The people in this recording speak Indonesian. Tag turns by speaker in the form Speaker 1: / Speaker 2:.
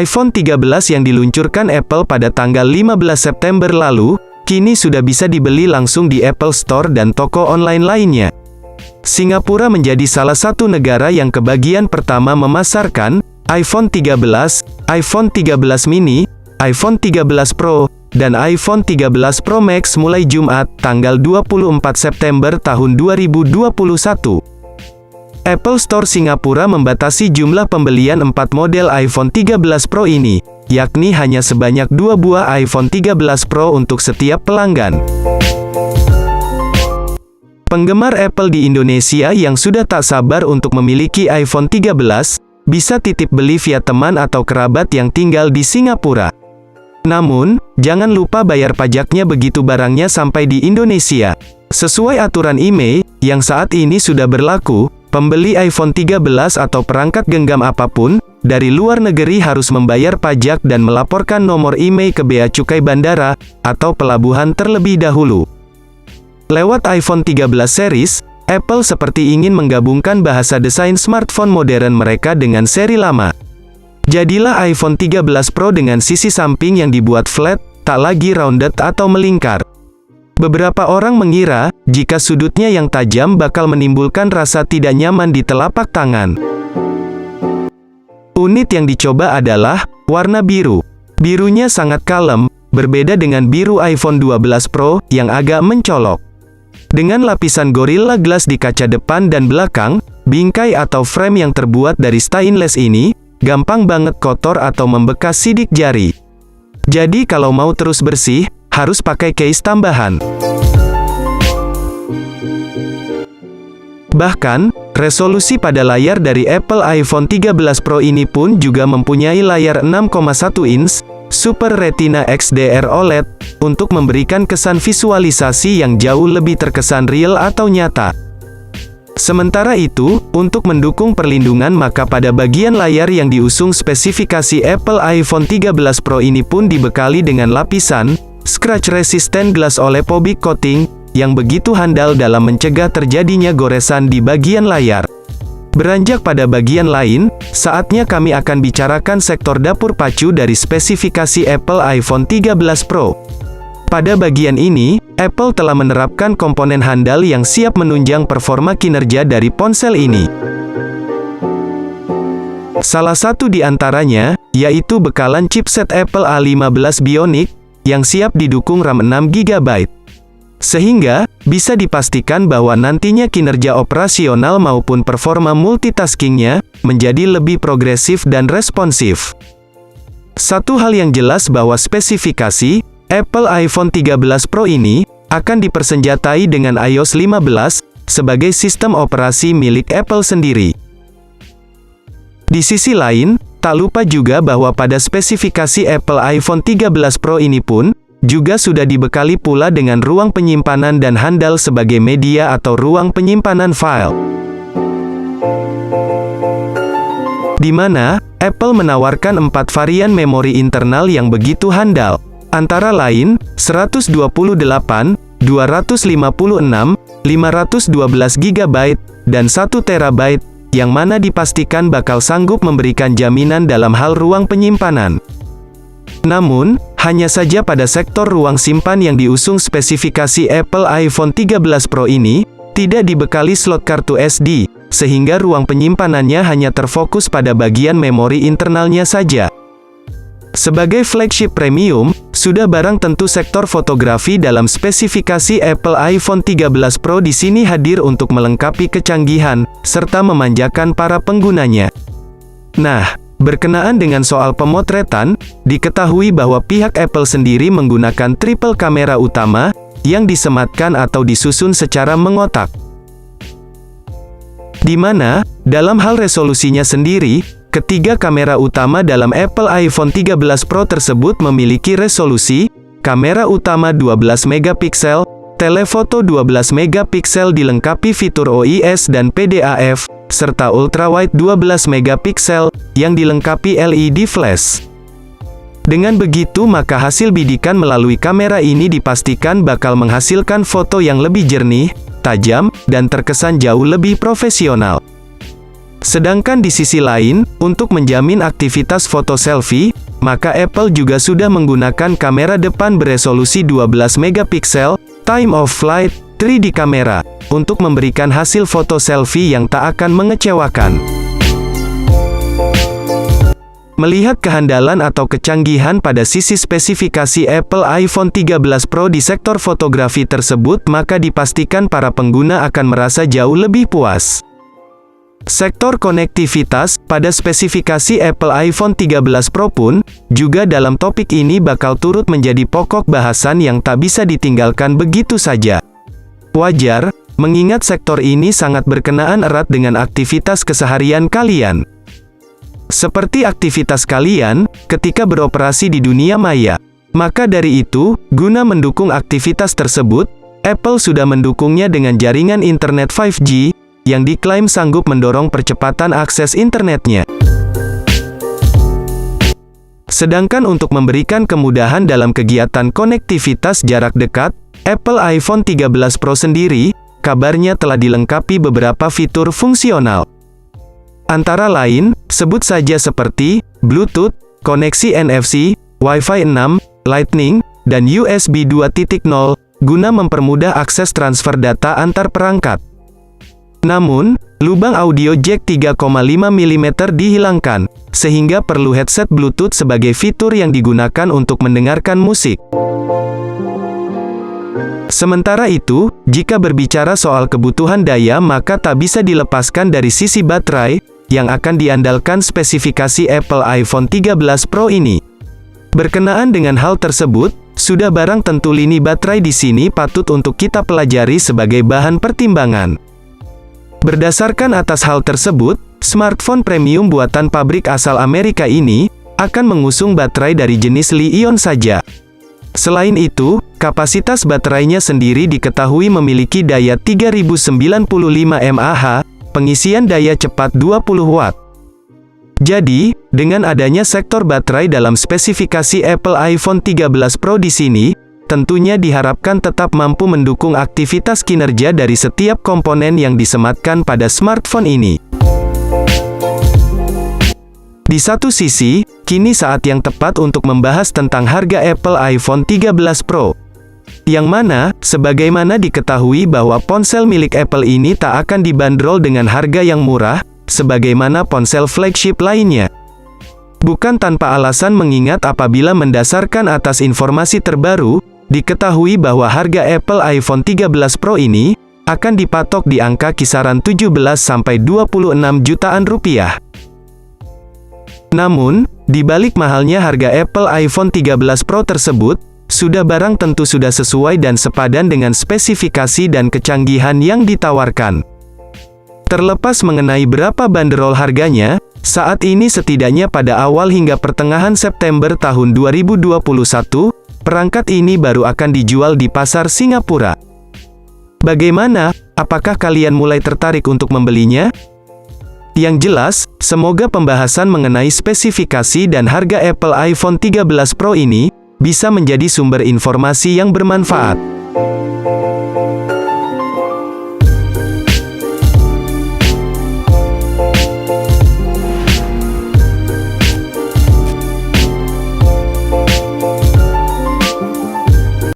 Speaker 1: iPhone 13 yang diluncurkan Apple pada tanggal 15 September lalu, kini sudah bisa dibeli langsung di Apple Store dan toko online lainnya. Singapura menjadi salah satu negara yang kebagian pertama memasarkan iPhone 13, iPhone 13 mini, iPhone 13 Pro, dan iPhone 13 Pro Max mulai Jumat, tanggal 24 September tahun 2021. Apple Store Singapura membatasi jumlah pembelian 4 model iPhone 13 Pro ini, yakni hanya sebanyak 2 buah iPhone 13 Pro untuk setiap pelanggan. Penggemar Apple di Indonesia yang sudah tak sabar untuk memiliki iPhone 13, bisa titip beli via teman atau kerabat yang tinggal di Singapura. Namun, jangan lupa bayar pajaknya begitu barangnya sampai di Indonesia. Sesuai aturan IMEI, yang saat ini sudah berlaku, pembeli iPhone 13 atau perangkat genggam apapun, dari luar negeri harus membayar pajak dan melaporkan nomor IMEI ke Bea Cukai Bandara, atau pelabuhan terlebih dahulu. Lewat iPhone 13 series, Apple seperti ingin menggabungkan bahasa desain smartphone modern mereka dengan seri lama. Jadilah iPhone 13 Pro dengan sisi samping yang dibuat flat, tak lagi rounded atau melingkar. Beberapa orang mengira, jika sudutnya yang tajam bakal menimbulkan rasa tidak nyaman di telapak tangan. Unit yang dicoba adalah warna biru. Birunya sangat kalem, berbeda dengan biru iPhone 12 Pro yang agak mencolok. Dengan lapisan Gorilla Glass di kaca depan dan belakang, bingkai atau frame yang terbuat dari stainless ini gampang banget kotor atau membekas sidik jari. Jadi kalau mau terus bersih, harus pakai case tambahan. Bahkan, resolusi pada layar dari Apple iPhone 13 Pro ini pun juga mempunyai layar 6,1 inch, Super Retina XDR OLED, untuk memberikan kesan visualisasi yang jauh lebih terkesan real atau nyata. Sementara itu, untuk mendukung perlindungan maka pada bagian layar yang diusung spesifikasi Apple iPhone 13 Pro ini pun dibekali dengan lapisan Scratch Resistant Glass Oleophobik Coating, yang begitu handal dalam mencegah terjadinya goresan di bagian layar. Beranjak pada bagian lain, saatnya kami akan bicarakan sektor dapur pacu dari spesifikasi Apple iPhone 13 Pro. Pada bagian ini, Apple telah menerapkan komponen handal yang siap menunjang performa kinerja dari ponsel ini. Salah satu di antaranya, yaitu bekalan chipset Apple A15 Bionic, yang siap didukung RAM 6 GB. Sehingga, bisa dipastikan bahwa nantinya kinerja operasional maupun performa multitaskingnya, menjadi lebih progresif dan responsif. Satu hal yang jelas bahwa spesifikasi Apple iPhone 13 Pro ini akan dipersenjatai dengan iOS 15 sebagai sistem operasi milik Apple sendiri. Di sisi lain, tak lupa juga bahwa pada spesifikasi Apple iPhone 13 Pro ini pun juga sudah dibekali pula dengan ruang penyimpanan dan handal sebagai media atau ruang penyimpanan file. Di mana Apple menawarkan 4 varian memori internal yang begitu handal. Antara lain, 128, 256, 512 GB, dan 1 TB, yang mana dipastikan bakal sanggup memberikan jaminan dalam hal ruang penyimpanan. Namun, hanya saja pada sektor ruang simpan yang diusung spesifikasi Apple iPhone 13 Pro ini, tidak dibekali slot kartu SD, sehingga ruang penyimpanannya hanya terfokus pada bagian memori internalnya saja. Sebagai flagship premium, sudah barang tentu sektor fotografi dalam spesifikasi Apple iPhone 13 Pro di sini hadir untuk melengkapi kecanggihan, serta memanjakan para penggunanya. Nah, berkenaan dengan soal pemotretan, diketahui bahwa pihak Apple sendiri menggunakan triple kamera utama, yang disematkan atau disusun secara mengotak. Di mana, dalam hal resolusinya sendiri, ketiga kamera utama dalam Apple iPhone 13 Pro tersebut memiliki resolusi, kamera utama 12 megapiksel, telefoto 12 megapiksel dilengkapi fitur OIS dan PDAF, serta ultrawide 12 megapiksel, yang dilengkapi LED flash. Dengan begitu maka hasil bidikan melalui kamera ini dipastikan bakal menghasilkan foto yang lebih jernih, tajam, dan terkesan jauh lebih profesional. Sedangkan di sisi lain, untuk menjamin aktivitas foto selfie, maka Apple juga sudah menggunakan kamera depan beresolusi 12 megapiksel, time of flight, 3D kamera, untuk memberikan hasil foto selfie yang tak akan mengecewakan. Melihat kehandalan atau kecanggihan pada sisi spesifikasi Apple iPhone 13 Pro di sektor fotografi tersebut, maka dipastikan para pengguna akan merasa jauh lebih puas. Sektor konektivitas, pada spesifikasi Apple iPhone 13 Pro pun, juga dalam topik ini bakal turut menjadi pokok bahasan yang tak bisa ditinggalkan begitu saja. Wajar, mengingat sektor ini sangat berkenaan erat dengan aktivitas keseharian kalian. Seperti aktivitas kalian, ketika beroperasi di dunia maya. Maka dari itu, guna mendukung aktivitas tersebut, Apple sudah mendukungnya dengan jaringan internet 5G, yang diklaim sanggup mendorong percepatan akses internetnya. Sedangkan untuk memberikan kemudahan dalam kegiatan konektivitas jarak dekat, Apple iPhone 13 Pro sendiri, kabarnya telah dilengkapi beberapa fitur fungsional. Antara lain, sebut saja seperti Bluetooth, koneksi NFC, Wi-Fi 6, Lightning, dan USB 2.0, guna mempermudah akses transfer data antar perangkat. Namun, lubang audio jack 3,5 mm dihilangkan, sehingga perlu headset Bluetooth sebagai fitur yang digunakan untuk mendengarkan musik. Sementara itu, jika berbicara soal kebutuhan daya, maka tak bisa dilepaskan dari sisi baterai, yang akan diandalkan spesifikasi Apple iPhone 13 Pro ini. Berkenaan dengan hal tersebut, sudah barang tentu lini baterai di sini patut untuk kita pelajari sebagai bahan pertimbangan. Berdasarkan atas hal tersebut, smartphone premium buatan pabrik asal Amerika ini akan mengusung baterai dari jenis Li-ion saja. Selain itu, kapasitas baterainya sendiri diketahui memiliki daya 3095 mAh, pengisian daya cepat 20 Watt. Jadi, dengan adanya sektor baterai dalam spesifikasi Apple iPhone 13 Pro di sini, tentunya diharapkan tetap mampu mendukung aktivitas kinerja dari setiap komponen yang disematkan pada smartphone ini. Di satu sisi, kini saat yang tepat untuk membahas tentang harga Apple iPhone 13 Pro. Yang mana, sebagaimana diketahui bahwa ponsel milik Apple ini tak akan dibanderol dengan harga yang murah, sebagaimana ponsel flagship lainnya. Bukan tanpa alasan mengingat apabila mendasarkan atas informasi terbaru, diketahui bahwa harga Apple iPhone 13 Pro ini akan dipatok di angka kisaran 17–26 jutaan rupiah. Namun, di balik mahalnya harga Apple iPhone 13 Pro tersebut, sudah barang tentu sudah sesuai dan sepadan dengan spesifikasi dan kecanggihan yang ditawarkan. Terlepas mengenai berapa banderol harganya, saat ini setidaknya pada awal hingga pertengahan September tahun 2021, perangkat ini baru akan dijual di pasar Singapura. Bagaimana? Apakah kalian mulai tertarik untuk membelinya? Yang jelas, semoga pembahasan mengenai spesifikasi dan harga Apple iPhone 13 Pro ini bisa menjadi sumber informasi yang bermanfaat.